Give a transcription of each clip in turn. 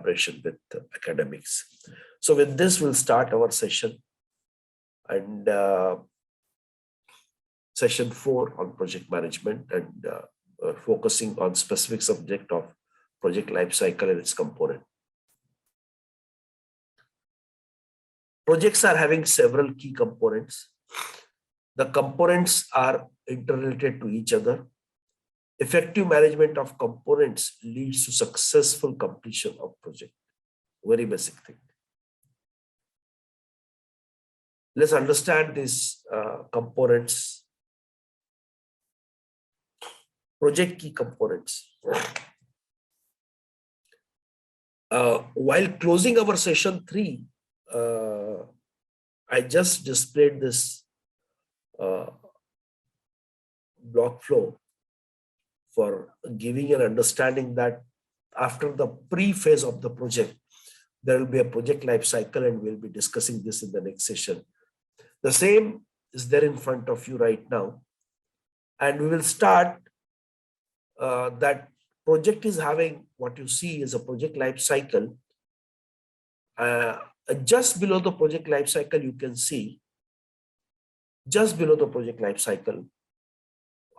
collaboration with academics. So with this, we'll start our session, and session 4 on project management, and focusing on specific subject of project life cycle and its component. Projects are having several key components. The components are interrelated to each other. Effective management of components leads to successful completion of project. Very basic thing. Let's understand these components. Project key components. While closing our session 3, I just displayed this block flow for giving an understanding that after the pre-phase of the project, there will be a project life cycle, and we'll be discussing this in the next session. The same is there in front of you right now, and we will start that project is having what you see is a project life cycle. Just below the project life cycle, you can see just below the project life cycle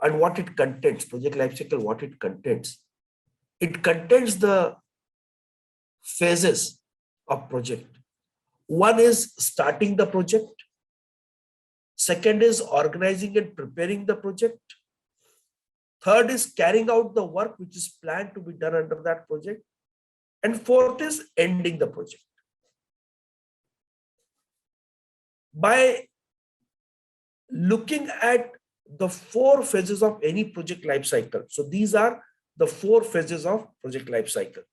and what it contains. Project life cycle, what it contains. It contains the phases of project. One is starting the project. Second is organizing and preparing the project. Third is carrying out the work which is planned to be done under that project. And fourth is ending the project. By looking at the 4 phases of any project life cycle. So these are the 4 phases of project life cycle.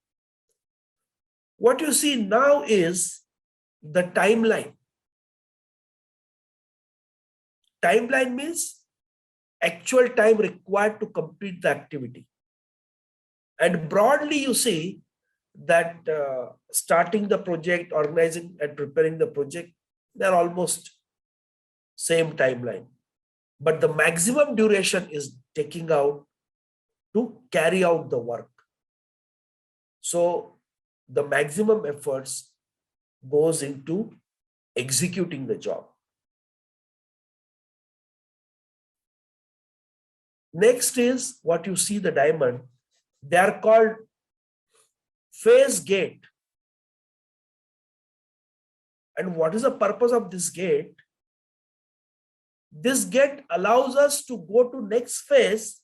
What you see now is the timeline. Timeline means actual time required to complete the activity. And broadly, you see that starting the project, organizing and preparing the project, they're almost same timeline. But the maximum duration is taking out to carry out the work. So the maximum efforts goes into executing the job. Next is what you see the diamond. They are called phase gate. And what is the purpose of this gate? This gate allows us to go to next phase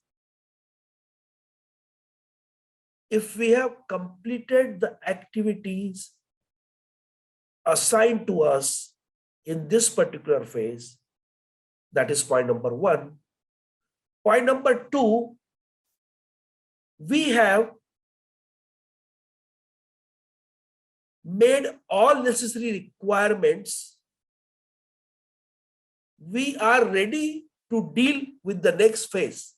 if we have completed the activities assigned to us in this particular phase. That is point number 1. Point number 2, we have made all necessary requirements. We are ready to deal with the next phase.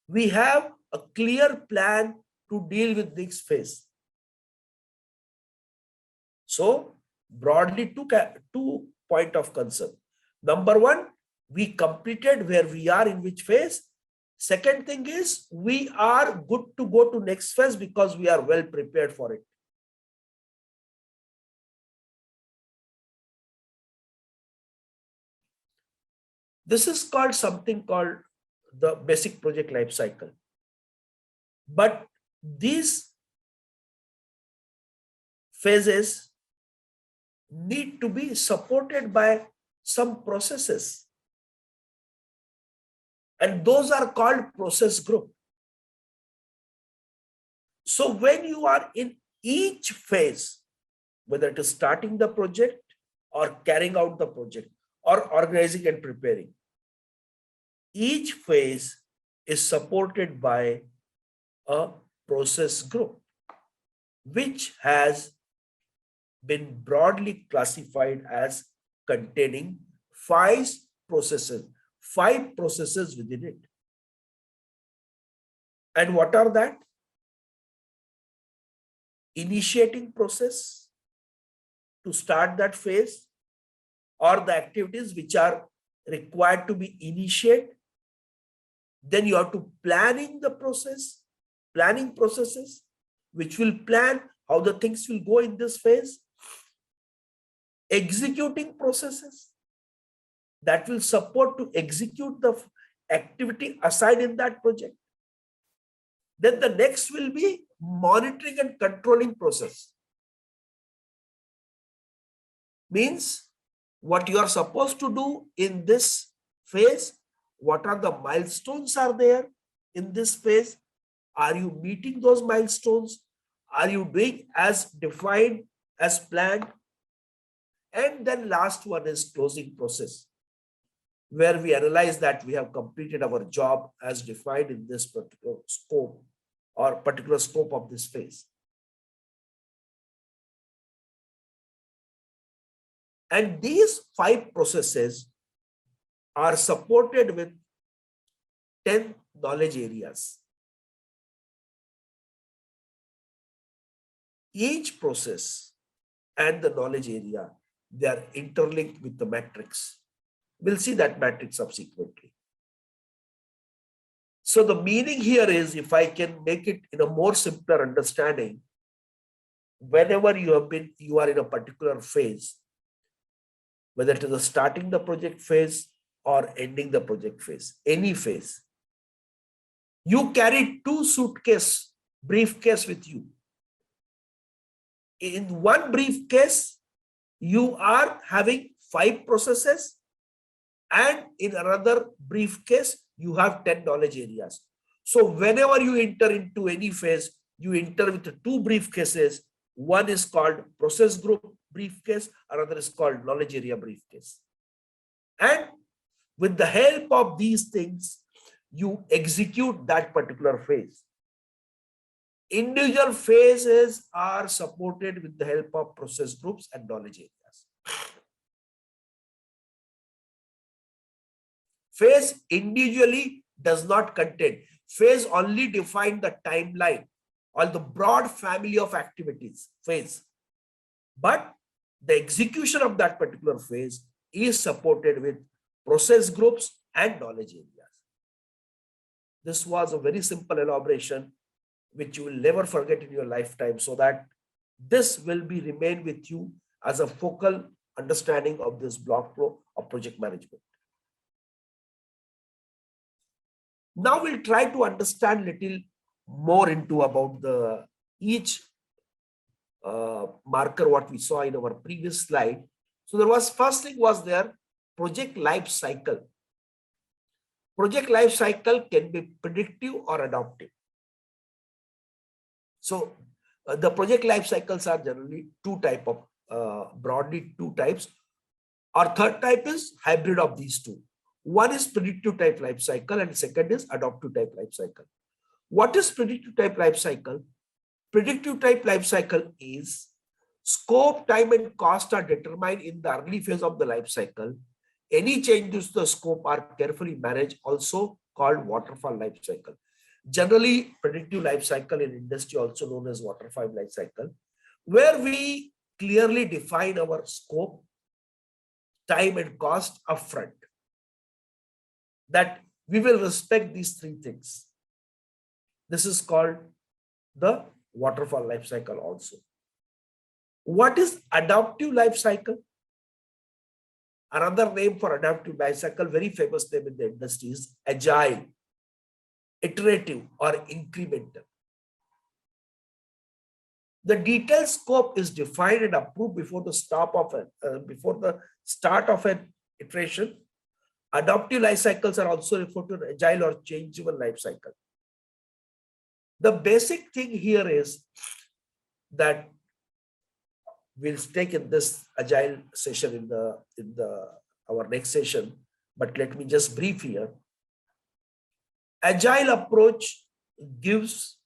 We have a clear plan to deal with this phase. So broadly, two point of concern. Number 1, we completed where we are in which phase. Second thing is we are good to go to next phase because we are well prepared for it. This is called something called the basic project life cycle. But these phases need to be supported by some processes. And those are called process group. So when you are in each phase, whether it is starting the project or carrying out the project or organizing and preparing, each phase is supported by a process group, which has been broadly classified as containing 5 processes within it. And what are that? Initiating process to start that phase, or the activities which are required to be initiated. Then you have to planning processes, which will plan how the things will go in this phase. Executing processes that will support to execute the activity assigned in that project. Then the next will be monitoring and controlling process. Means what you are supposed to do in this phase, what are the milestones are there in this phase? Are you meeting those milestones? Are you doing as defined, as planned? And then last one is closing process, where we analyze that we have completed our job as defined in this particular scope or particular scope of this phase. And these 5 processes are supported with 10 knowledge areas. Each process and the knowledge area, they are interlinked with the matrix. We'll see that matrix subsequently. So the meaning here is, if I can make it in a more simpler understanding, whenever you are in a particular phase, whether it is starting the project phase or ending the project phase, any phase, you carry 2 briefcase with you. In one briefcase, you are having 5 processes, and in another briefcase, you have 10 knowledge areas. So whenever you enter into any phase, you enter with 2 briefcases. One is called process group briefcase, another is called knowledge area briefcase. And with the help of these things, you execute that particular phase. Individual phases are supported with the help of process groups and knowledge areas. Phase individually does not contain. Phase only define the timeline or the broad family of activities, phase. But the execution of that particular phase is supported with process groups and knowledge areas. This was a very simple elaboration which you will never forget in your lifetime, so that this will remain with you as a focal understanding of this block flow of project management. Now we'll try to understand little more into about each marker what we saw in our previous slide. So there was, first thing was there, project life cycle. Project life cycle can be predictive or adaptive. So the project life cycles are generally broadly two types, or third type is hybrid of these two. One is predictive type life cycle and second is adaptive type life cycle. What is predictive type life cycle? Predictive type life cycle is scope, time and cost are determined in the early phase of the life cycle. Any changes to the scope are carefully managed, also called waterfall life cycle. Generally, predictive life cycle in industry also known as waterfall life cycle, where we clearly define our scope, time and cost upfront. That we will respect these 3 things. This is called the waterfall life cycle also. What is adaptive life cycle? Another name for adaptive life cycle, very famous name in the industry, is agile, iterative or incremental. The detailed scope is defined and approved before the start of an iteration. Adaptive life cycles are also referred to as agile or changeable life cycle. The basic thing here is that we'll take in this agile session in our next session, but let me just brief here. Agile approach gives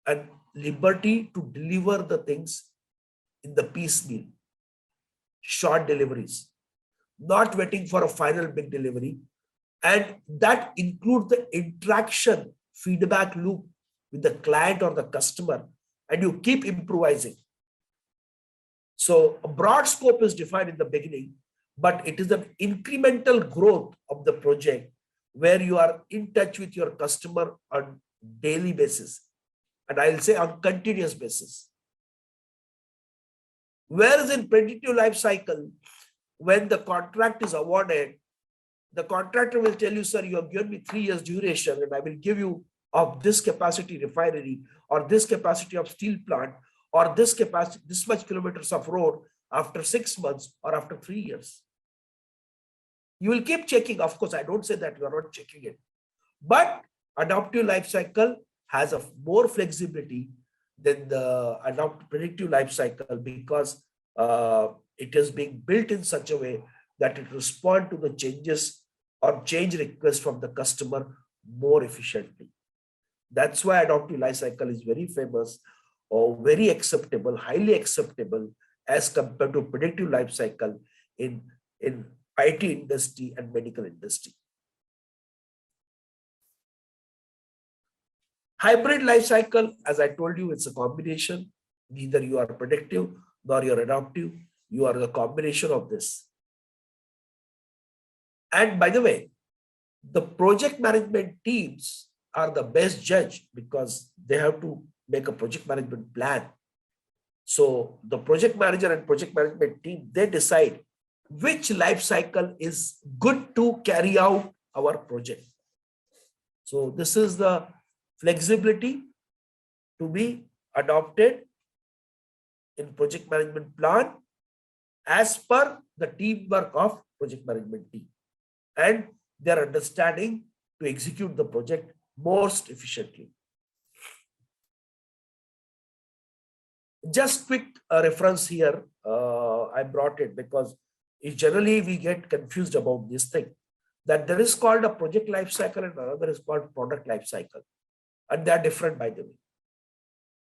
a liberty to deliver the things in the piecemeal, short deliveries, not waiting for a final big delivery, and that includes the interaction feedback loop with the client or the customer, and you keep improvising. So a broad scope is defined in the beginning, but it is an incremental growth of the project where you are in touch with your customer on daily basis and I'll say on continuous basis. Whereas in predictive life cycle, when the contract is awarded, the contractor will tell you, sir, you have given me 3 years duration and I will give you of this capacity refinery or this capacity of steel plant or this capacity, this much kilometers of road after 6 months or after 3 years. You will keep checking. Of course, I don't say that you are not checking it, but adaptive life cycle has a more flexibility than the predictive life cycle because it is being built in such a way that it responds to the changes or change requests from the customer more efficiently. That's why adaptive life cycle is very famous or very acceptable, highly acceptable as compared to predictive life cycle in IT industry and medical industry. Hybrid life cycle, as I told you, it's a combination. Neither you are predictive nor you're adaptive. You are the combination of this. And by the way, the project management teams are the best judge because they have to make a project management plan. So the project manager and project management team, they decide which life cycle is good to carry out our project. So this is the flexibility to be adopted in project management plan as per the teamwork of project management team and their understanding to execute the project most efficiently. Just quick reference here, I brought it because generally we get confused about this thing, that there is called a project life cycle and another is called product life cycle, and they are different, by the way.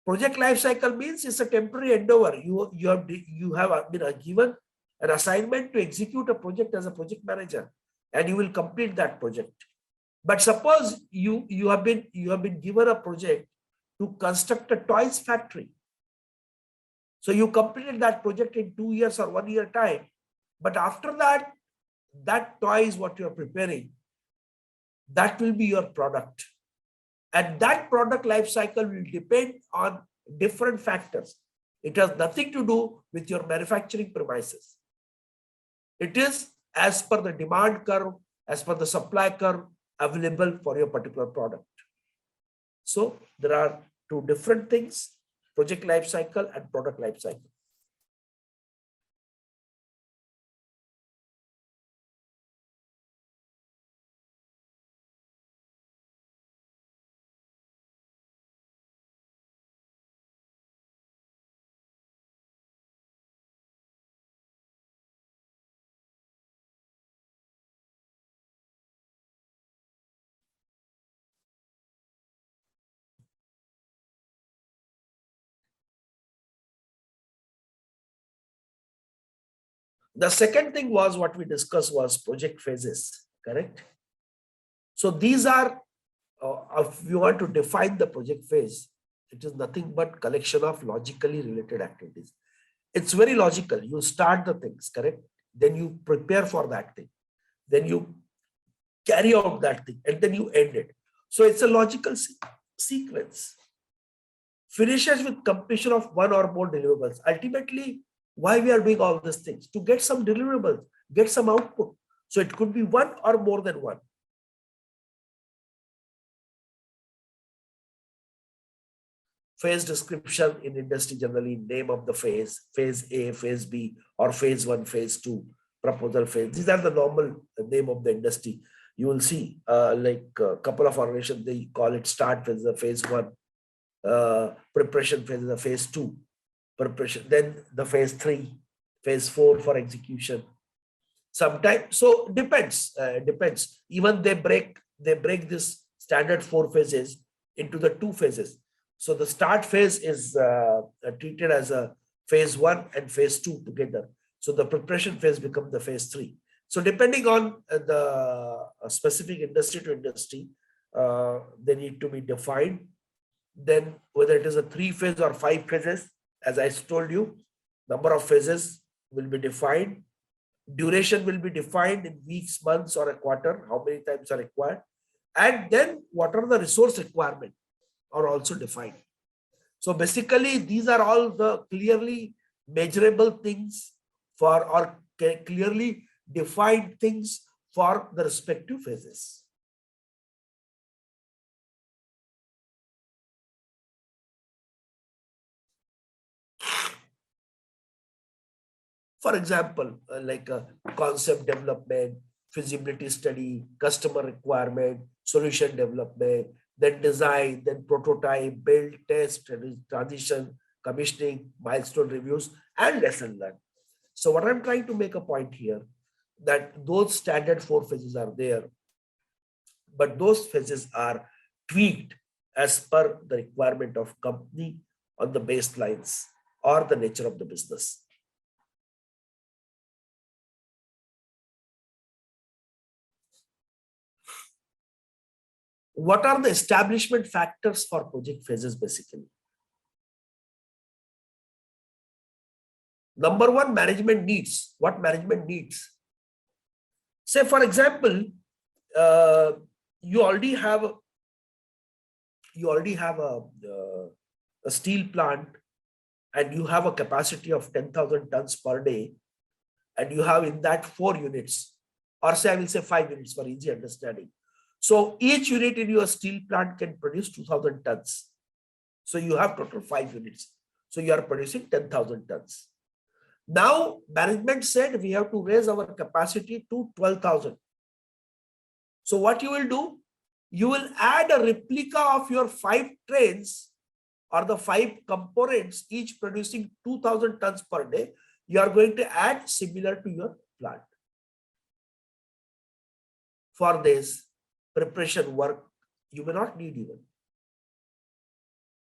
Project life cycle means it's a temporary endeavor. You have been given an assignment to execute a project as a project manager, and you will complete that project. But suppose you have been given a project to construct a toys factory. So you completed that project in 2 years or 1 year time. But after that, that toy is what you're preparing. That will be your product. And that product life cycle will depend on different factors. It has nothing to do with your manufacturing premises. It is as per the demand curve, as per the supply curve available for your particular product. So there are two different things, project life cycle and product life cycle. The second thing was what we discussed was project phases, correct? So these are, if you want to define the project phase, it is nothing but collection of logically related activities. It's very logical. You start the things, correct? Then you prepare for that thing. Then you carry out that thing and then you end it. So it's a logical sequence. Finishes with completion of one or more deliverables. Ultimately, why we are doing all these things? To get some deliverables, get some output. So it could be one or more than one. Phase description in industry generally, name of the phase, phase A, phase B, or phase 1, phase 2, proposal phase. These are the normal name of the industry. You will see like a couple of organizations, they call it start phase, the phase 1, preparation phase, the phase 2, preparation, then the phase 3, phase 4 for execution. Sometimes, so depends, depends. Even they break this standard 4 phases into the 2 phases. So the start phase is treated as a phase 1 and phase 2 together. So the preparation phase becomes the phase 3. So depending on the specific industry to industry, they need to be defined. Then whether it is a 3 phase or 5 phases, as I told you, number of phases will be defined. Duration will be defined in weeks, months, or a quarter, how many times are required. And then what are the resource requirements are also defined. So basically, these are all the clearly measurable things for, or clearly defined things for the respective phases. For example, like concept development, feasibility study, customer requirement, solution development, then design, then prototype, build, test, transition, commissioning, milestone reviews, and lesson learned. So what I'm trying to make a point here, that those standard 4 phases are there, but those phases are tweaked as per the requirement of company on the baselines or the nature of the business. What are the establishment factors for project phases basically? Number one, management needs. What management needs? Say, for example, you already have a steel plant, and you have a capacity of 10,000 tons per day, and you have in that 4 units, or say I will say 5 units for easy understanding. So each unit in your steel plant can produce 2,000 tons. So you have total 5 units. So you are producing 10,000 tons. Now management said we have to raise our capacity to 12,000. So what you will do? You will add a replica of your 5 trains or the 5 components, each producing 2,000 tons per day. You are going to add similar to your plant. For this preparation work, you may not need even,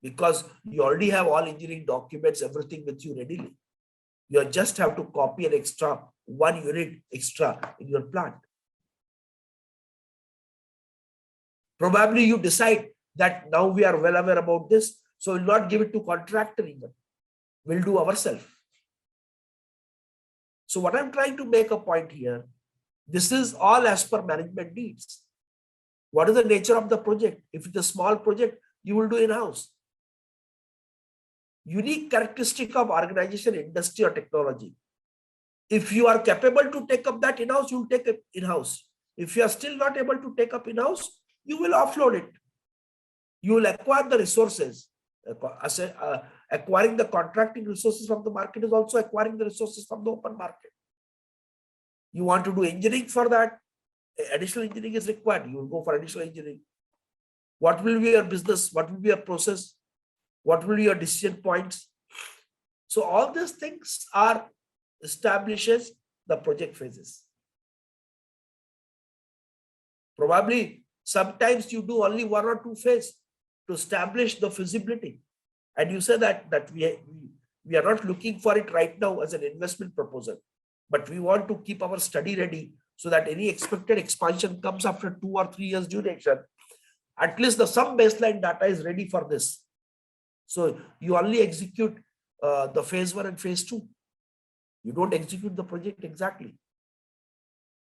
because you already have all engineering documents, everything with you readily. You just have to copy an extra 1 unit extra in your plant. Probably you decide that now we are well aware about this, so we'll not give it to contractor even. We'll do ourselves. So what I'm trying to make a point here, this is all as per management needs. What is the nature of the project? If it's a small project, you will do in-house. Unique characteristic of organization, industry, or technology. If you are capable to take up that in-house, you will take it in-house. If you are still not able to take up in-house, you will offload it. You will acquire the resources. Acquiring the contracting resources from the market is also acquiring the resources from the open market. You want to do engineering for that, additional engineering is required. You will go for additional engineering. What will be your business? What will be your process? What will be your decision points? So all these things are establishes the project phases. Probably sometimes you do only 1 or 2 phases to establish the feasibility. And you say that we are not looking for it right now as an investment proposal, but we want to keep our study ready so that any expected expansion comes after 2 or 3 years duration. At least some baseline data is ready for this. So you only execute the phase 1 and phase 2. You don't execute the project exactly.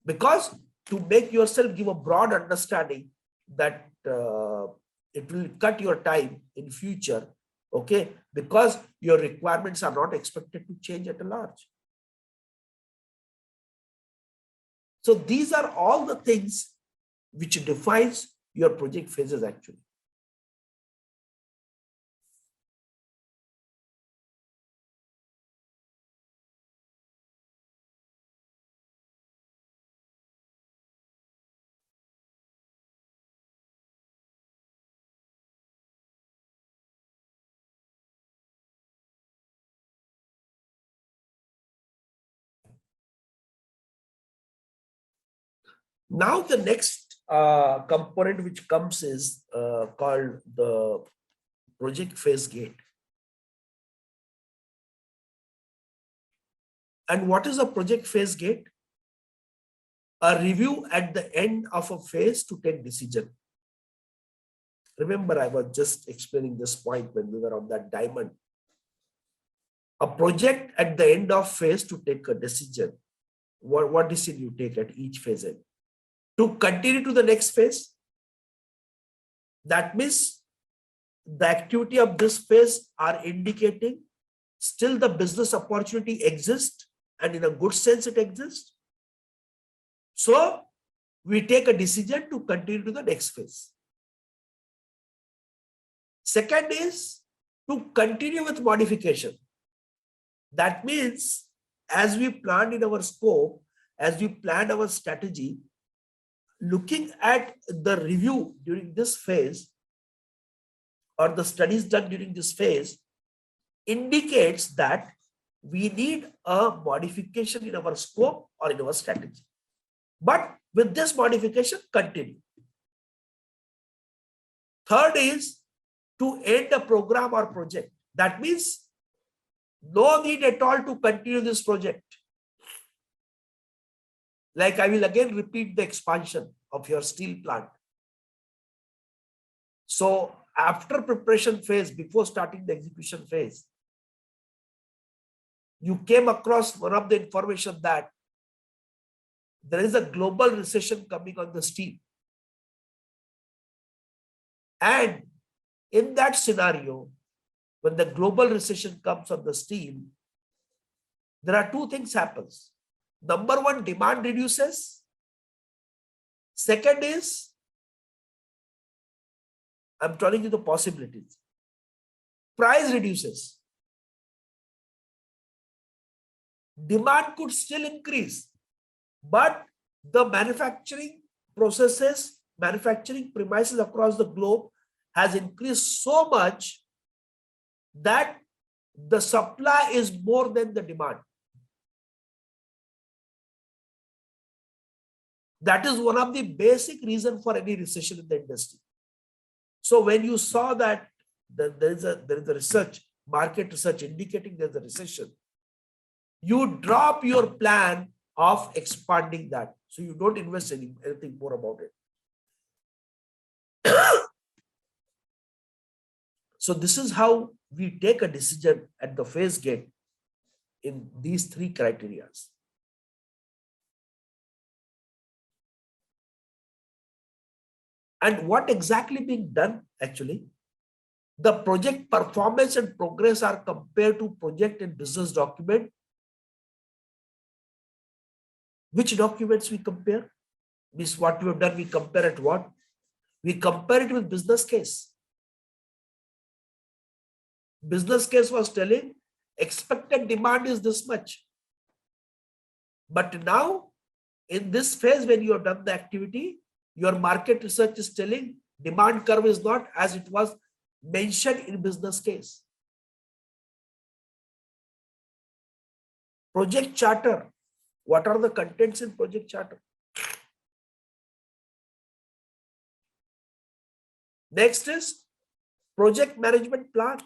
Because to make yourself give a broad understanding that it will cut your time in future, okay, because your requirements are not expected to change at a large. So these are all the things which defines your project phases actually. Now the next component which comes is called the project phase gate. And what is a project phase gate? A review at the end of a phase to take decision. Remember, I was just explaining this point when we were on that diamond. A project at the end of phase to take a decision. What decision you take at each phase end? To continue to the next phase. That means the activity of this phase are indicating still the business opportunity exists, and in a good sense it exists. So we take a decision to continue to the next phase. Second is to continue with modification. That means as we planned in our scope, as we planned our strategy, looking at the review during this phase or the studies done during this phase indicates that we need a modification in our scope or in our strategy. But with this modification, continue. Third is to end a program or project. That means no need at all to continue this project. Like I will again repeat the expansion of your steel plant. So after preparation phase, before starting the execution phase, you came across one of the information that there is a global recession coming on the steel. And in that scenario, when the global recession comes on the steel, there are two things happens. Number one, demand reduces. Second is, I'm telling you the possibilities. Price reduces. Demand could still increase, but the manufacturing processes, manufacturing premises across the globe has increased so much that the supply is more than the demand. That is one of the basic reasons for any recession in the industry. So when you saw that there is a research, market research indicating there's a recession, you drop your plan of expanding that. So you don't invest anything more about it. So this is how we take a decision at the phase gate in these three criteria. And what exactly being done actually? The project performance and progress are compared to project and business document. Which documents we compare? Means what we have done, we compare it what? We compare it with business case. Business case was telling expected demand is this much. But now in this phase, when you have done the activity, your market research is telling demand curve is not as it was mentioned in business case. Project charter. What are the contents in project charter? Next is project management plan.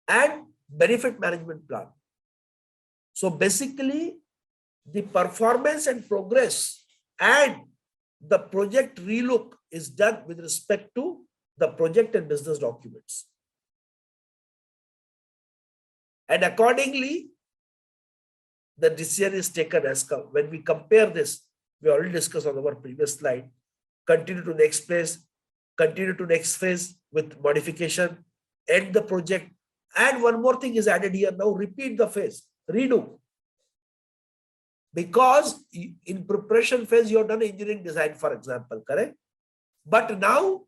And benefit management plan. So basically, the performance and progress and the project relook is done with respect to the project and business documents. And accordingly, the decision is taken as when we compare this, we already discussed on our previous slide, continue to next phase, continue to next phase with modification, end the project. And one more thing is added here now, repeat the phase, redo. Because in preparation phase, you have done engineering design, for example, correct? But now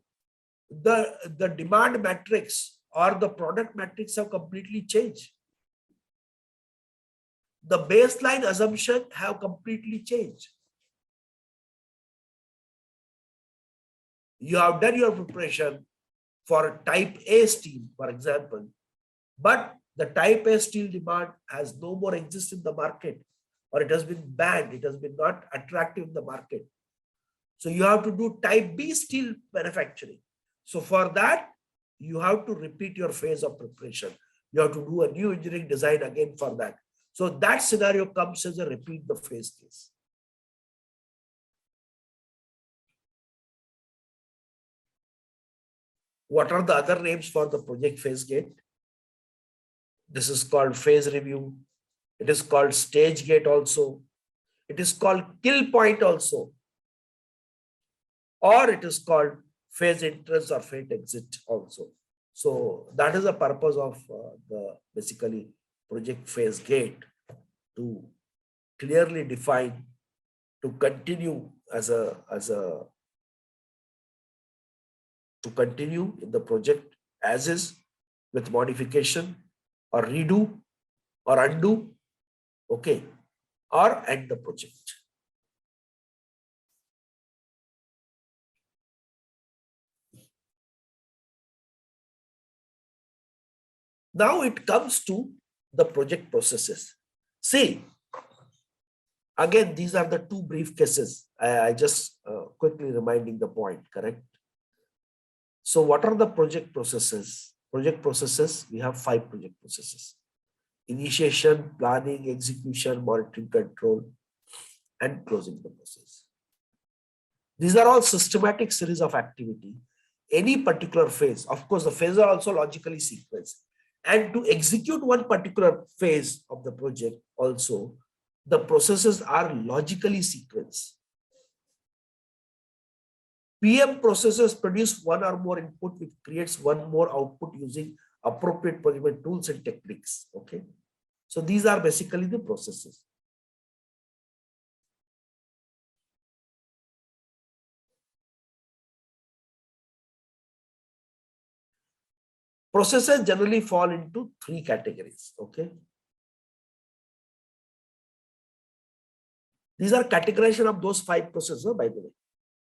the demand matrix or the product matrix have completely changed. The baseline assumption have completely changed. You have done your preparation for type A steel, for example, but the type A steel demand has no more exist in the market, or it has been banned. It has been not attractive in the market. So you have to do type B steel manufacturing. So for that, you have to repeat your phase of preparation. You have to do a new engineering design again for that. So that scenario comes as a repeat the phase case. What are the other names for the project phase gate? This is called phase review. It is called stage gate also. It is called kill point also. or it is called phase entrance or phase exit also. So that is the purpose of the basically project phase gate, to clearly define, to continue to continue in the project as is with modification or redo or undo, okay, or end the project. Now it comes to the project processes. See, again, these are the two brief cases. I just quickly reminding the point, correct? So what are the project processes? Project processes, we have 5 project processes: initiation, planning, execution, monitoring, control, and closing the process. These are all systematic series of activity. Any particular phase, of course, the phases are also logically sequenced. And to execute one particular phase of the project also, the processes are logically sequenced. PM processes produce one or more input, which creates one more output using appropriate project tools and techniques. Okay. So these are basically the processes. Processes generally fall into 3 categories. Okay. These are categorization of those 5 processes, by the way,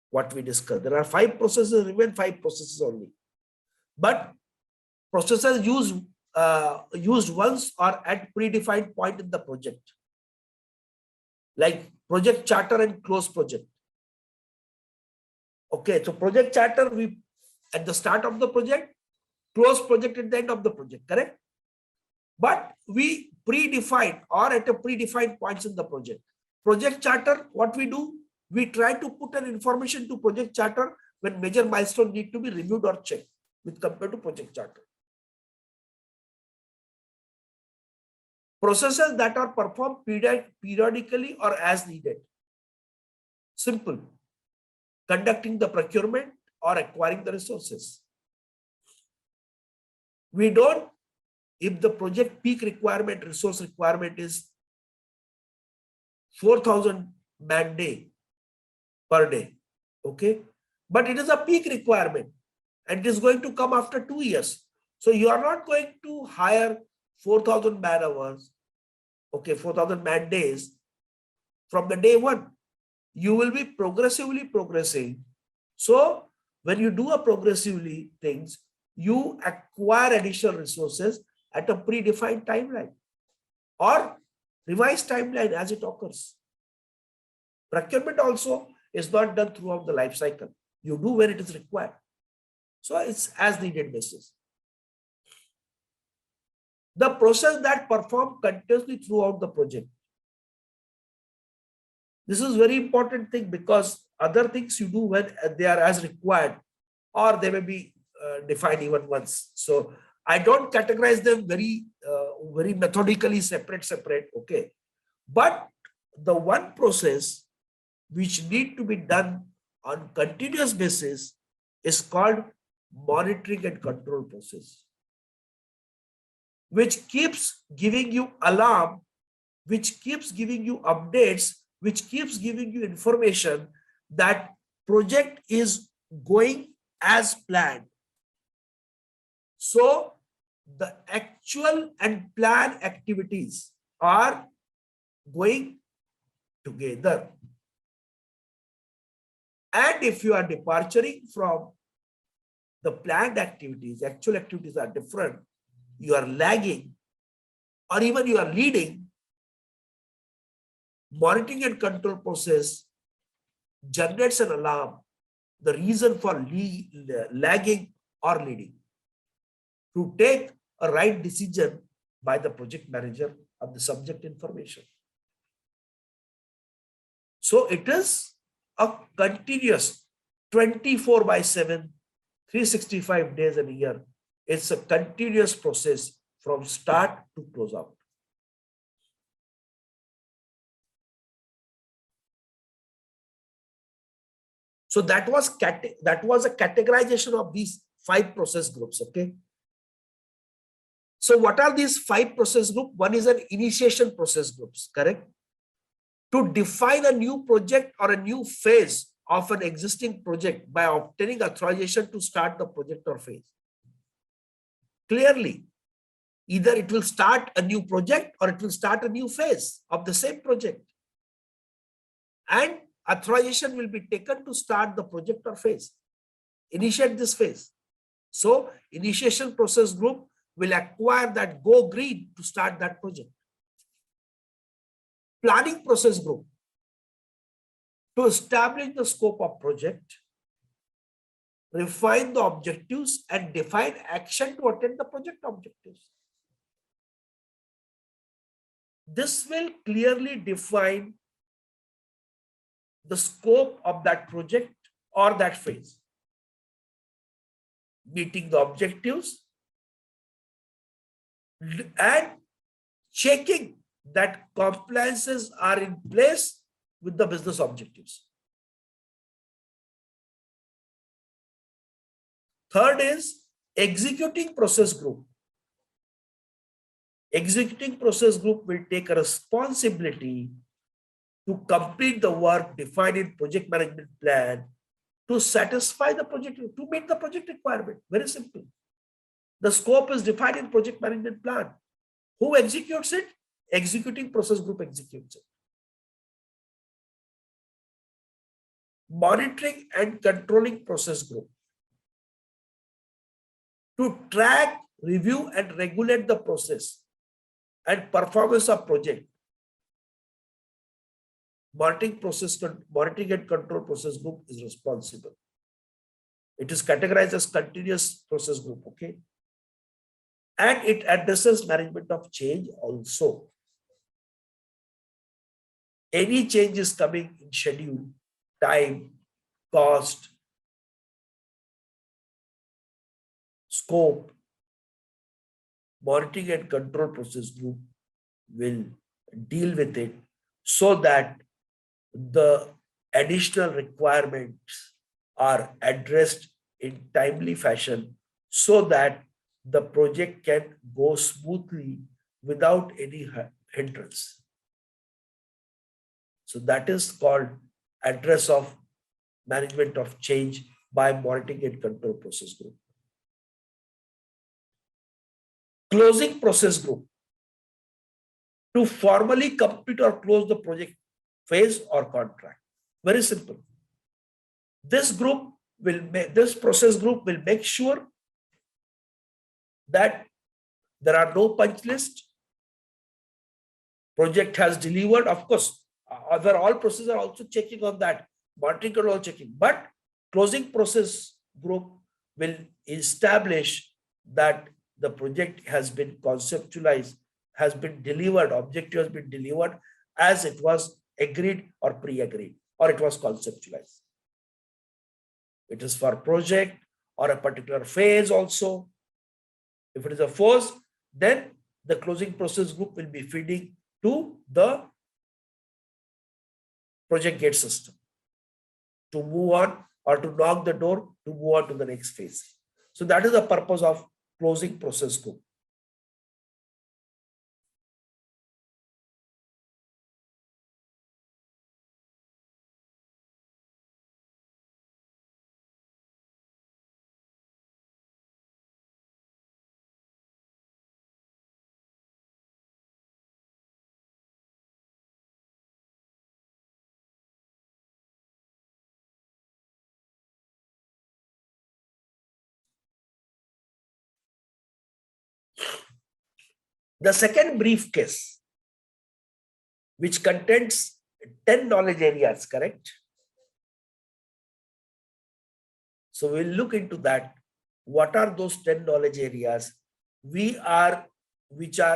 what we discussed. There are 5 processes, remain 5 processes only. But processes used once or at predefined point in the project, like project charter and close project. Okay, so project charter, we at the start of the project, close project at the end of the project, correct? But we predefine or at a predefined points in the project. Project charter, what we do, we try to put an information to project charter when major milestones need to be reviewed or checked with compared to project charter. Processes that are performed periodically or as needed. Simple. Conducting the procurement or acquiring the resources. We don't, if the project peak requirement, resource requirement is 4,000 man day per day, okay? But it is a peak requirement and it is going to come after 2 years. So you are not going to hire 4,000 man hours, okay, 4,000 man days from the day one. You will be progressively progressing. So when you do a progressively things, you acquire additional resources at a predefined timeline or revised timeline as it occurs. Procurement also is not done throughout the life cycle. You do when it is required. So it's as needed basis. The process that perform continuously throughout the project. This is very important thing because other things you do when they are as required or they may be defined even once. So I don't categorize them very methodically separate, okay. But the one process which need to be done on continuous basis is called monitoring and control process, which keeps giving you alarm, which keeps giving you updates, which keeps giving you information that project is going as planned. So the actual and plan activities are going together. And if you are departing from the planned activities, actual activities are different, you are lagging, or even you are leading, monitoring and control process generates an alarm, the reason for lagging or leading, to take a right decision by the project manager of the subject information. So it is a continuous 24/7, 365 days in a year. It's a continuous process from start to close out. So that was a categorization of these 5 process groups. Okay. So what are these 5 process groups? One is an initiation process groups, correct? To define a new project or a new phase of an existing project by obtaining authorization to start the project or phase. Clearly, either it will start a new project or it will start a new phase of the same project. And authorization will be taken to start the project or phase, initiate this phase. So initiation process group will acquire that go green to start that project. Planning process group to establish the scope of project, refine the objectives and define action to attain the project objectives. This will clearly define the scope of that project or that phase, meeting the objectives and checking that compliances are in place with the business objectives. Third is executing process group. Executing process group will take a responsibility to complete the work defined in project management plan to satisfy the project, to meet the project requirement. Very simple. The scope is defined in project management plan. Who executes it? Executing process group executes it. Monitoring and controlling process group. To track, review and regulate the process and performance of project. Monitoring and control process group is responsible. It is categorized as continuous process group, okay? And it addresses management of change also. Any changes coming in schedule, time, cost, scope, monitoring and control process group will deal with it so that the additional requirements are addressed in timely fashion so that the project can go smoothly without any hindrance. So that is called address of management of change by monitoring and control process group. Closing process group. To formally complete or close the project phase or contract. Very simple. This process group will make sure that there are no punch list. Project has delivered. Of course, other all processes are also checking on that. Monitoring control checking. But closing process group will establish that the project has been conceptualized, has been delivered, objective has been delivered as it was agreed or pre-agreed, or it was conceptualized. It is for project or a particular phase also. If it is a phase, then the closing process group will be feeding to the project gate system to move on or to knock the door to move on to the next phase. So that is the purpose of closing process group. The second briefcase, which contains 10 knowledge areas, correct? So we'll look into that. What are those 10 knowledge areas which are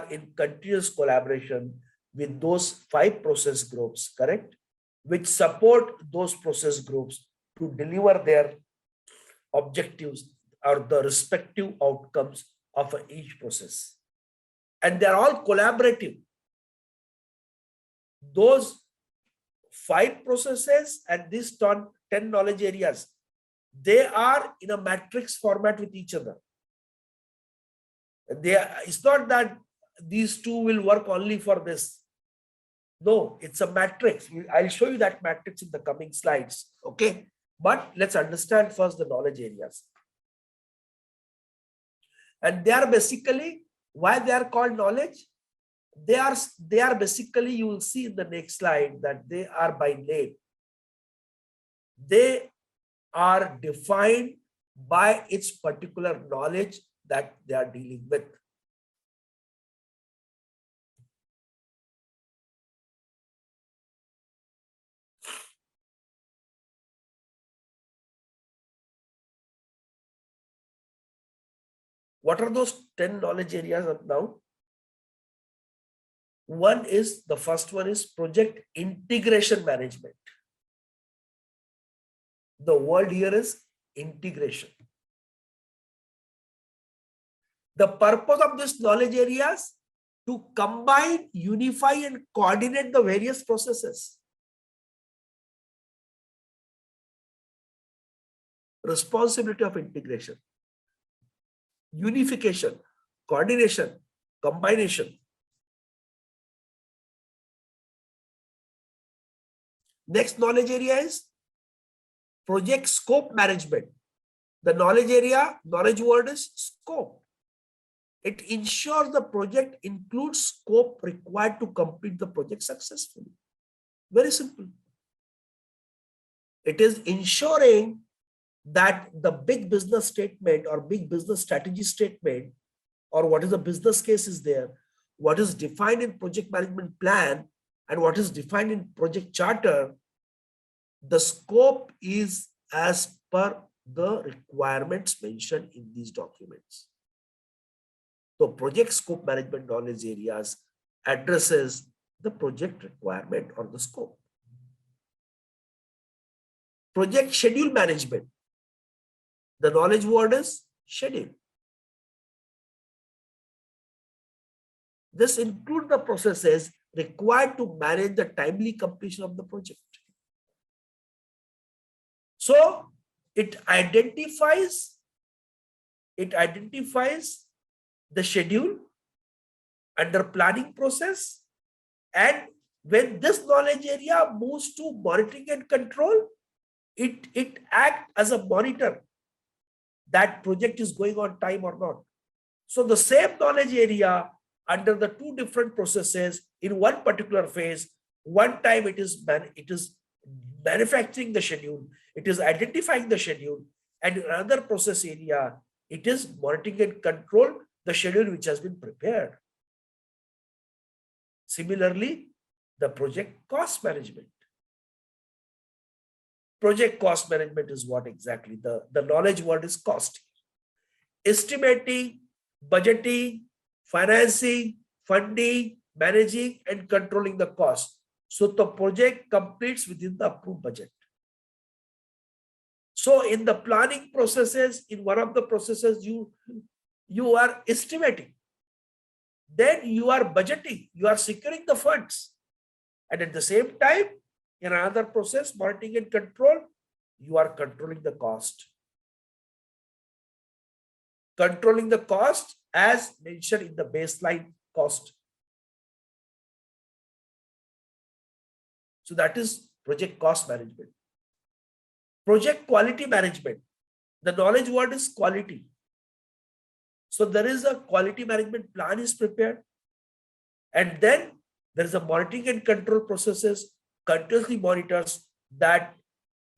in continuous collaboration with those 5 process groups, correct? Which support those process groups to deliver their objectives or the respective outcomes of each process. And they're all collaborative. Those 5 processes and these 10 10 knowledge areas, they are in a matrix format with each other. It's not that these two will work only for this. No, it's a matrix. I'll show you that matrix in the coming slides. Okay. But let's understand first the knowledge areas. And they are basically, why they are called knowledge? They are basically, you will see in the next slide that they are by name. They are defined by its particular knowledge that they are dealing with. What are those 10 knowledge areas of now? The first one is project integration management. The word here is integration. The purpose of this knowledge areas to combine, unify, and coordinate the various processes. Responsibility of integration, unification, coordination, combination. Next knowledge area is project scope management. The knowledge area, knowledge word is scope. It ensures the project includes scope required to complete the project successfully. Very simple. It is ensuring that the big business statement or big business strategy statement, or what is the business case is there, what is defined in project management plan and what is defined in project charter, the scope is as per the requirements mentioned in these documents. So project scope management knowledge areas addresses the project requirement or the scope. Project schedule management. The knowledge word is schedule. This includes the processes required to manage the timely completion of the project. So it identifies the schedule under planning process, and when this knowledge area moves to monitoring and control, it acts as a monitor that project is going on time or not. So the same knowledge area under the two different processes in one particular phase, one time it is manufacturing the schedule, it is identifying the schedule, and in another process area, it is monitoring and control the schedule which has been prepared. Similarly, the project cost management. Project cost management is what exactly? The knowledge word is cost. Estimating, budgeting, financing, funding, managing, and controlling the cost. So the project completes within the approved budget. So in the planning processes, in one of the processes, you are estimating. Then you are budgeting, you are securing the funds. And at the same time, in another process, monitoring and control, you are controlling the cost. Controlling the cost as mentioned in the baseline cost. So that is project cost management. Project quality management. The knowledge word is quality. So there is a quality management plan is prepared, and then there is a monitoring and control processes continuously monitors that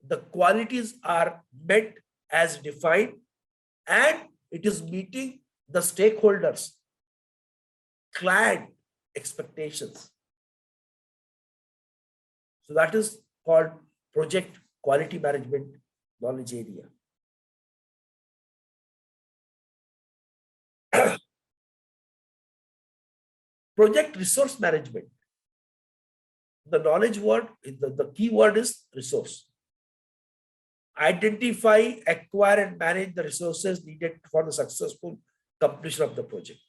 the qualities are met as defined and it is meeting the stakeholders, client expectations. So that is called project quality management knowledge area. Project resource management. The knowledge word, the key word is resource. Identify, acquire, and manage the resources needed for the successful completion of the project.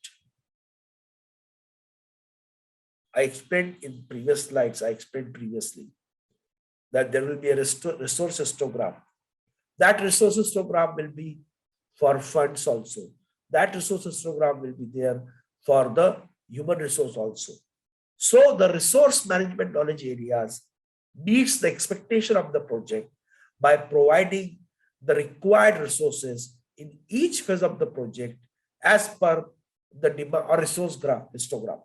I explained in previous slides, I explained previously. that there will be a resource histogram. That resource histogram will be for funds also. That resource histogram will be there for the human resource also. So the resource management knowledge areas meets the expectation of the project by providing the required resources in each phase of the project as per the demand or resource graph histogram.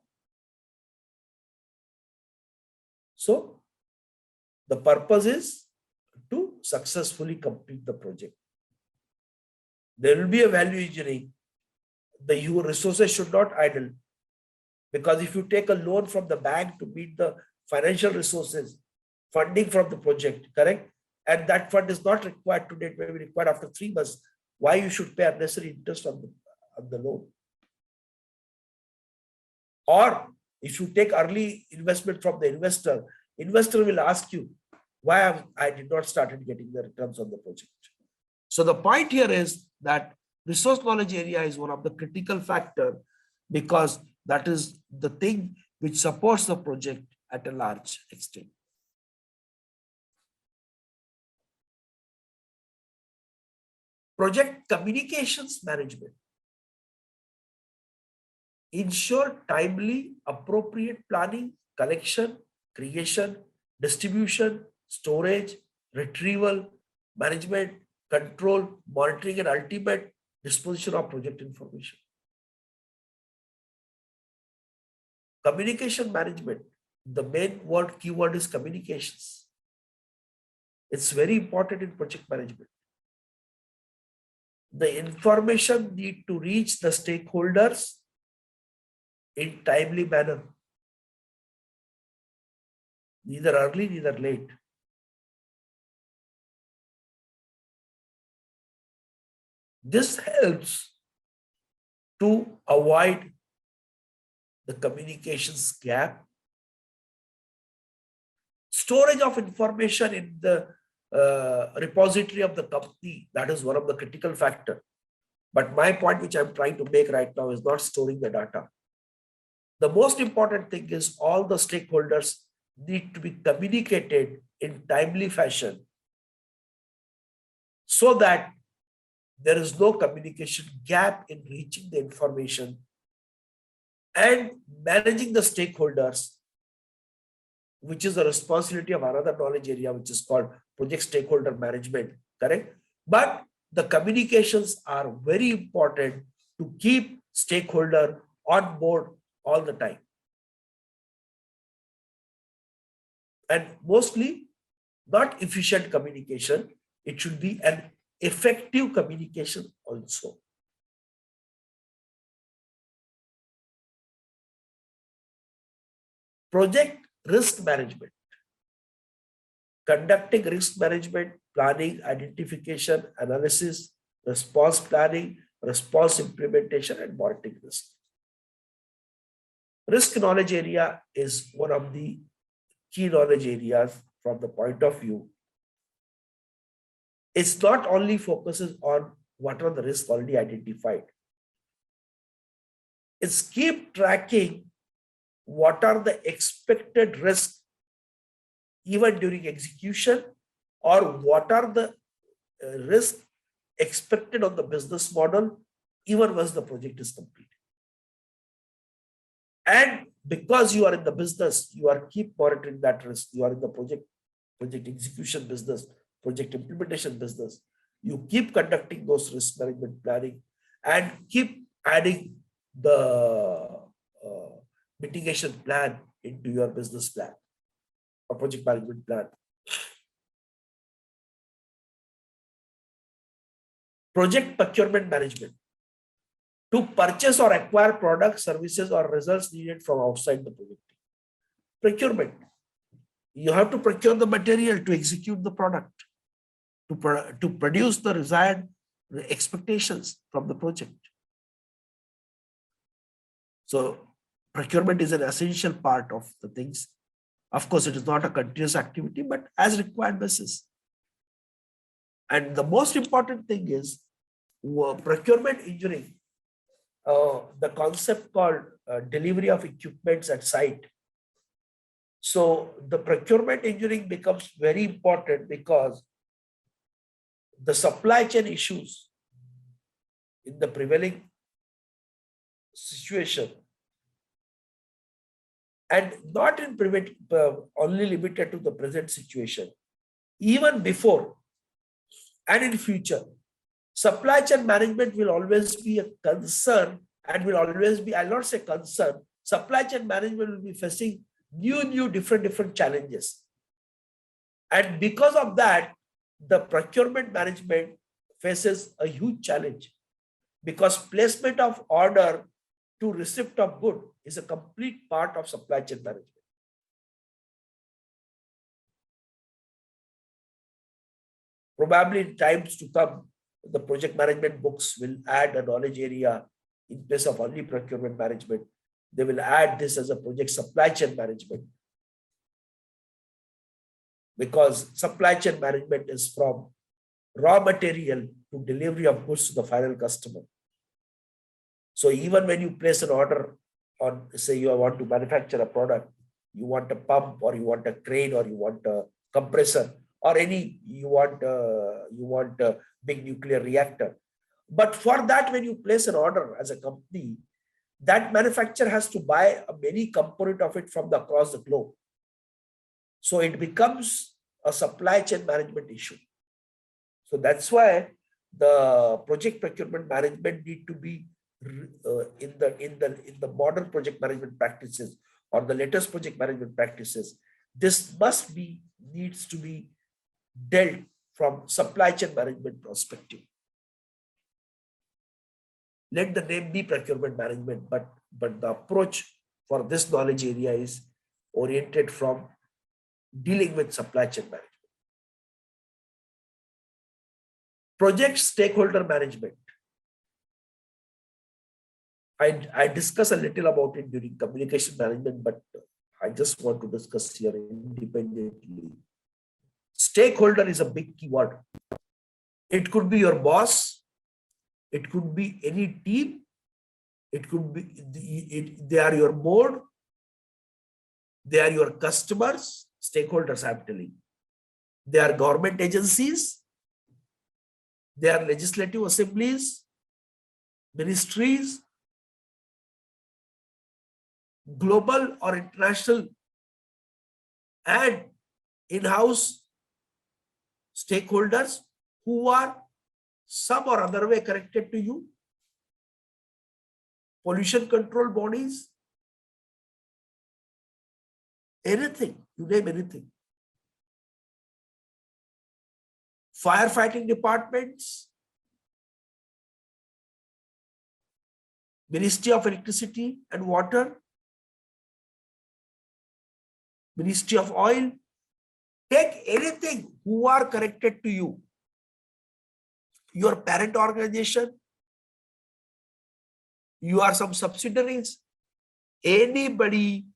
So the purpose is to successfully complete the project. There will be a value engineering. The human resources should not idle, because if you take a loan from the bank to meet the financial resources, funding from the project, correct? And that fund is not required today, it may be required after 3 months. Why you should pay unnecessary interest on the loan? Or if you take early investment from the investor, investor will ask you, why I did not started getting the returns on the project. So the point here is that resource knowledge area is one of the critical factor, because that is the thing which supports the project at a large extent. Project communications management. Ensure timely, appropriate planning, collection, creation, distribution, storage, retrieval, management, control, monitoring, and ultimate disposition of project information. Communication management. The main keyword is communications. It's very important in project management. The information need to reach the stakeholders in timely manner, neither early, neither late. This helps to avoid the communications gap. Storage of information in the repository of the company, that is one of the critical factor. But my point which I'm trying to make right now is not storing the data. The most important thing is all the stakeholders need to be communicated in timely fashion, so that there is no communication gap in reaching the information and managing the stakeholders, which is the responsibility of another knowledge area, which is called project stakeholder management, correct? But the communications are very important to keep stakeholder on board all the time. And mostly not efficient communication, it should be an effective communication also. Project risk management. Conducting risk management, planning, identification, analysis, response planning, response implementation, and monitoring risk. Risk knowledge area is one of the key knowledge areas from the point of view. It's not only focuses on what are the risks already identified. It's keep tracking what are the expected risks even during execution, or what are the risks expected on the business model even once the project is complete. And because you are in the business, you are keep monitoring that risk. You are in the project execution business, project implementation business. You keep conducting those risk management planning and keep adding the mitigation plan into your business plan or project management plan. Project procurement management. To purchase or acquire products, services, or results needed from outside the project. Procurement. You have to procure the material to execute the product, to produce the desired expectations from the project. So procurement is an essential part of the things. Of course, it is not a continuous activity, but as required basis. And the most important thing is procurement engineering. The concept called delivery of equipments at site. So the procurement engineering becomes very important because the supply chain issues in the prevailing situation, and not in only limited to the present situation, even before and in future, supply chain management will always be a concern and will always be, I'll not say concern, supply chain management will be facing new different challenges. And because of that, the procurement management faces a huge challenge, because placement of order to receipt of good is a complete part of supply chain management. Probably in times to come, the project management books will add a knowledge area in place of only procurement management. They will add this as a project supply chain management, because supply chain management is from raw material to delivery of goods to the final customer. So even when you place an order on, say you want to manufacture a product, you want a pump or you want a crane or you want a compressor or you want a big nuclear reactor. But for that, when you place an order as a company, that manufacturer has to buy a many component of it from across the globe. So it becomes a supply chain management issue. So that's why the project procurement management need to be in the modern project management practices or the latest project management practices. This needs to be dealt from supply chain management perspective. Let the name be procurement management, but the approach for this knowledge area is oriented from dealing with supply chain management. Project stakeholder management. I discuss a little about it during communication management, but I just want to discuss here independently. Stakeholder is a big keyword. It could be your boss. It could be any team. It could be, they are your board. They are your customers, stakeholders, I'm telling. They are government agencies. They are legislative assemblies, ministries, global or international, and in-house stakeholders who are some or other way connected to you, pollution control bodies, anything, you name anything. Firefighting departments, Ministry of Electricity and Water, Ministry of Oil, take anything who are connected to you, your parent organization, you are some subsidiaries, anybody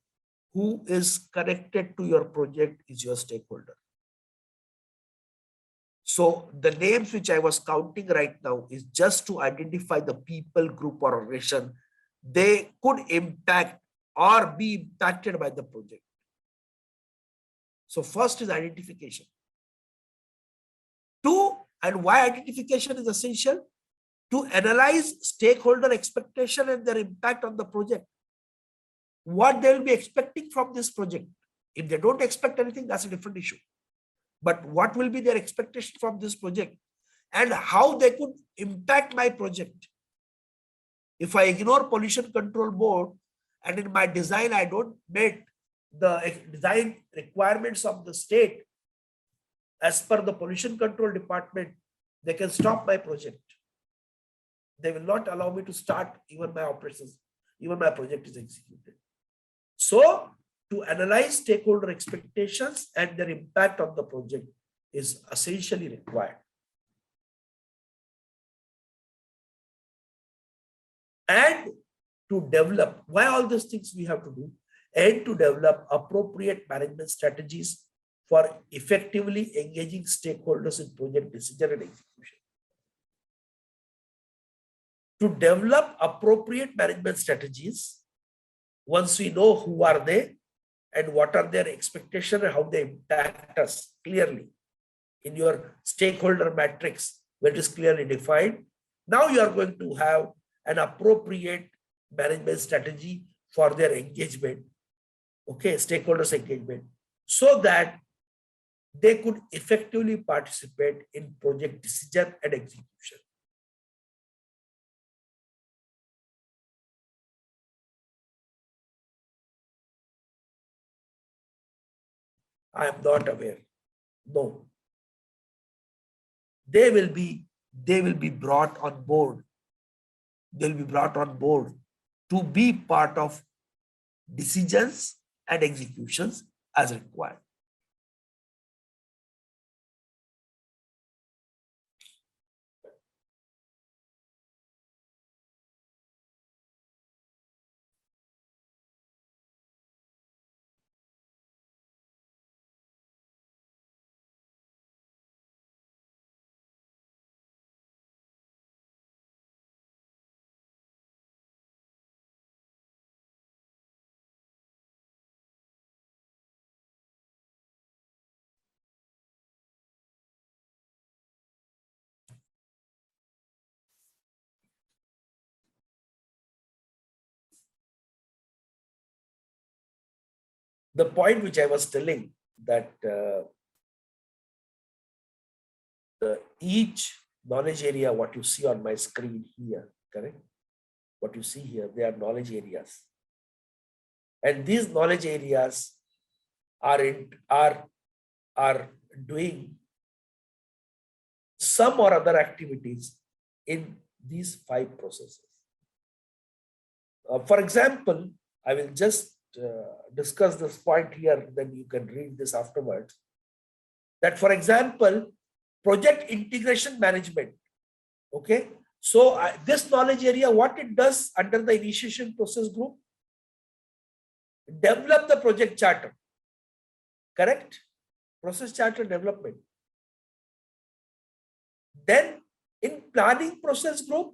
who is connected to your project is your stakeholder. So the names which I was counting right now is just to identify the people, group, or organization they could impact or be impacted by the project. So first is identification. Two, and why identification is essential? To analyze stakeholder expectation and their impact on the project. What they will be expecting from this project. If they don't expect anything, that's a different issue. But what will be their expectation from this project and how they could impact my project? If I ignore pollution control board and in my design, I don't meet the design requirements of the state as per the pollution control department, they can stop my project. They will not allow me to start even my operations, even my project is executed. So to analyze stakeholder expectations and their impact on the project is essentially required. And to develop, why all these things we have to do, and to develop appropriate management strategies for effectively engaging stakeholders in project decision and execution. To develop appropriate management strategies, once we know who are they and what are their expectations and how they impact us clearly in your stakeholder matrix, where it is clearly defined. Now you are going to have an appropriate management strategy for their engagement, okay, stakeholders engagement, so that they could effectively participate in project decision and execution. I am not aware. No. They will be brought on board. They'll be brought on board to be part of decisions and executions as required. The point which I was telling, that each knowledge area, what you see on my screen here, correct? What you see here, they are knowledge areas. And these knowledge areas are doing some or other activities in these 5 processes. For example, I will just discuss this point here, then you can read this afterwards. That, for example, project integration management. Okay, so this knowledge area, what it does under the initiation process group, develop the project charter. Correct? Process charter development. Then in planning process group,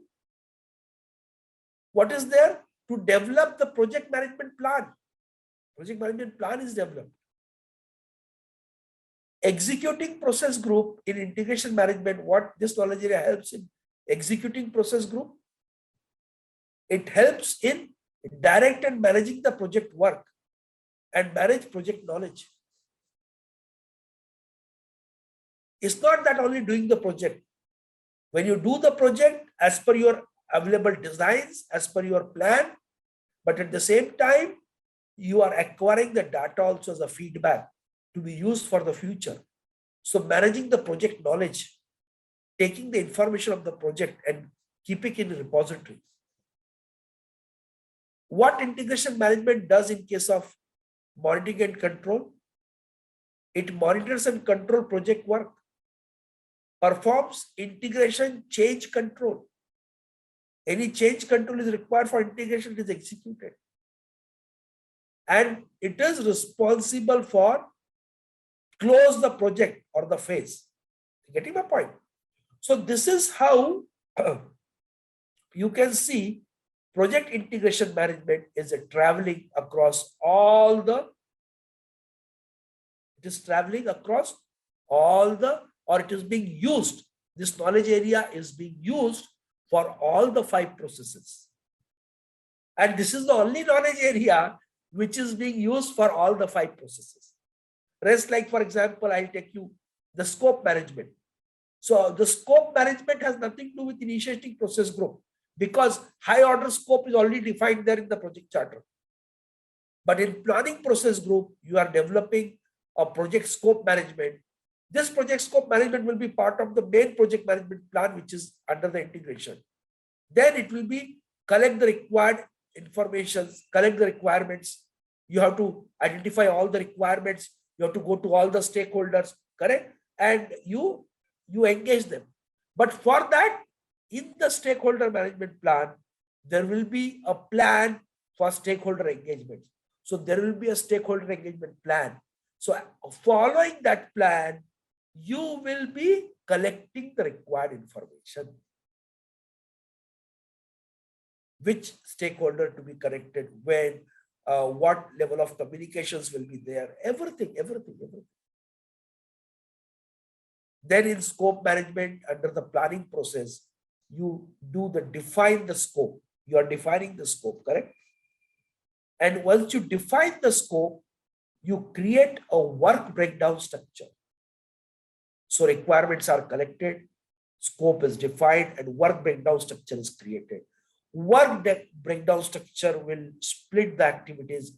what is there? To develop the project management plan. Project management plan is developed. Executing process group in integration management, what this knowledge area helps in executing process group? It helps in direct and managing the project work and manage project knowledge. It's not that only doing the project. When you do the project as per your available designs, as per your plan, but at the same time, you are acquiring the data also as a feedback to be used for the future. So managing the project knowledge, taking the information of the project and keeping it in a repository. What integration management does in case of monitoring and control? It monitors and control project work, performs integration change control. Any change control is required for integration, it is executed. And it is responsible for close the project or the phase. Getting my point? So this is how you can see project integration management is traveling across all the, it is traveling across all the, or it is being used. This knowledge area is being used for all the 5 processes. And this is the only knowledge area which is being used for all the 5 processes. Rest, like for example, I'll take you the scope management. So the scope management has nothing to do with initiating process group, because high order scope is already defined there in the project charter. But in planning process group, you are developing a project scope management. This project scope management will be part of the main project management plan, which is under the integration. Then it will be collect the required information, collect the requirements. You have to identify all the requirements. You have to go to all the stakeholders, correct? And you engage them. But for that, in the stakeholder management plan, there will be a plan for stakeholder engagement. So there will be a stakeholder engagement plan. So following that plan, you will be collecting the required information. Which stakeholder to be connected when, what level of communications will be there, everything. Then in scope management, under the planning process, you define the scope. You are defining the scope, correct? And once you define the scope, you create a work breakdown structure. So requirements are collected, scope is defined, and work breakdown structure is created. Work breakdown structure will split the activities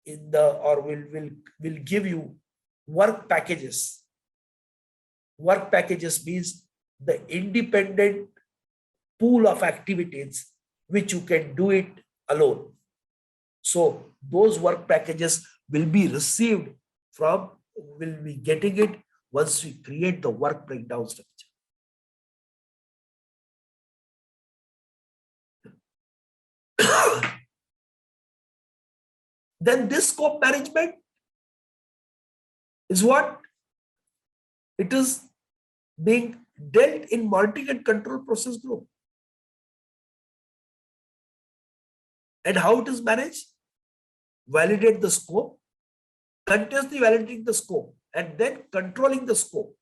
in the, or will give you work packages. Work packages means the independent pool of activities which you can do it alone. So those work packages will be received from, will be getting it once we create the work breakdown structure. Then this scope management is what? It is being dealt in monitoring and control process group. And how it is managed? Validate the scope, continuously validating the scope, and then controlling the scope.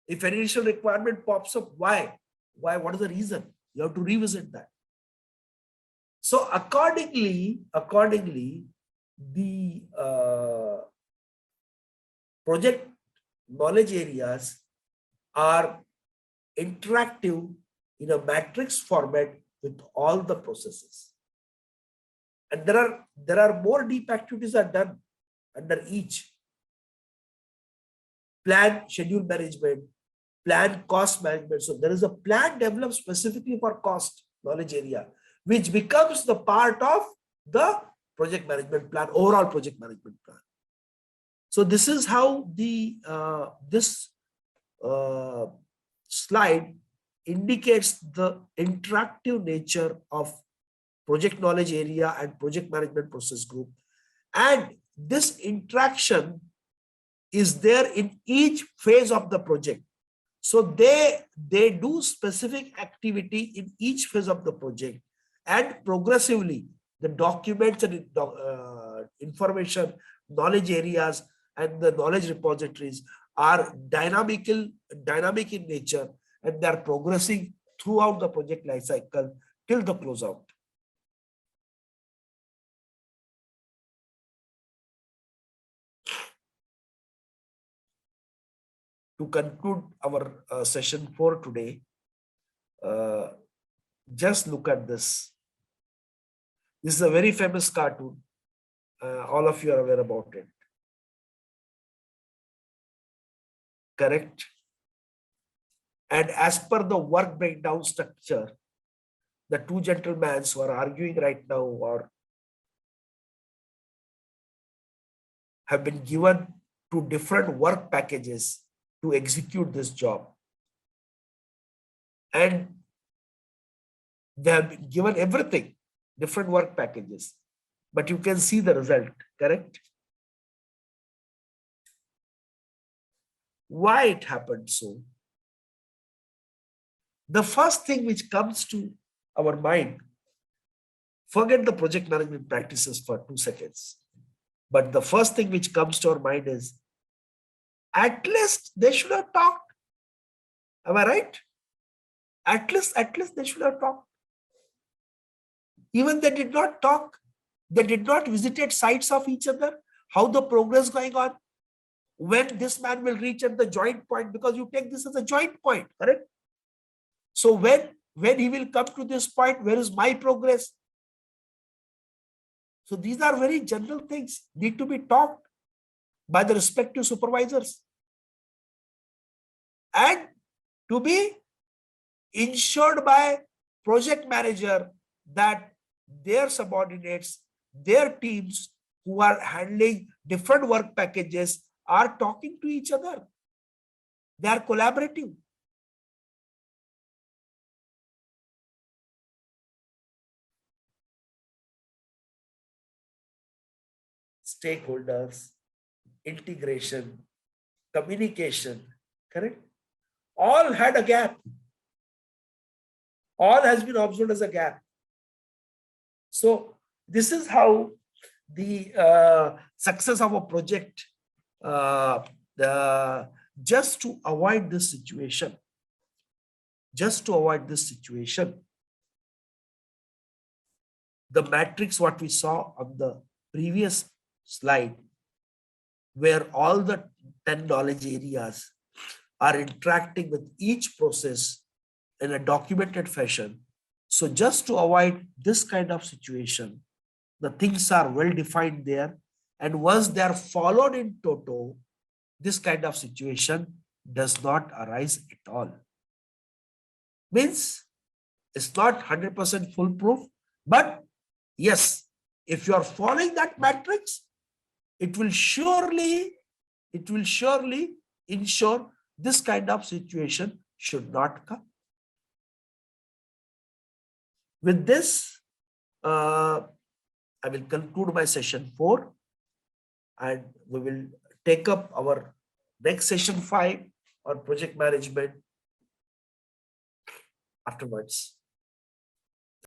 If any additional requirement pops up, why? What is the reason? You have to revisit that. So accordingly, the project knowledge areas are interactive in a matrix format with all the processes. And there are more deep activities are done under each. Plan schedule management, plan cost management. So there is a plan developed specifically for cost knowledge area, which becomes the part of the project management plan, overall project management plan. So this is how the this slide indicates the interactive nature of project knowledge area and project management process group. And this interaction is there in each phase of the project. So they do specific activity in each phase of the project, and progressively the documents and information, knowledge areas and the knowledge repositories are dynamic in nature, and they are progressing throughout the project life cycle till the closeout. To conclude our session for today, just look at this. This is a very famous cartoon. All of you are aware about it. Correct? And as per the work breakdown structure, the two gentlemen who are arguing right now or have been given two different work packages to execute this job. And they have been given everything, different work packages, but you can see the result, correct? Why it happened so? The first thing which comes to our mind, forget the project management practices for 2 seconds. But the first thing which comes to our mind is, at least they should have talked. Am I right? At least they should have talked. Even they did not talk. They did not visit sites of each other. How the progress going on? When this man will reach at the joint point, because you take this as a joint point, correct? So when he will come to this point, where is my progress? So these are very general things, need to be talked by the respective supervisors. And to be ensured by project manager that their subordinates, their teams who are handling different work packages are talking to each other. They are collaborative. Stakeholders, integration, communication, correct? All had a gap. All has been observed as a gap. So this is how the success of a project, just to avoid this situation, the matrix what we saw on the previous slide, where all the 10 knowledge areas are interacting with each process in a documented fashion. So just to avoid this kind of situation, the things are well defined there. And once they are followed in toto, this kind of situation does not arise at all. Means it's not 100% foolproof, but yes, if you are following that matrix, it will surely ensure this kind of situation should not come. With this, I will conclude my session 4, and we will take up our next session 5 on project management afterwards.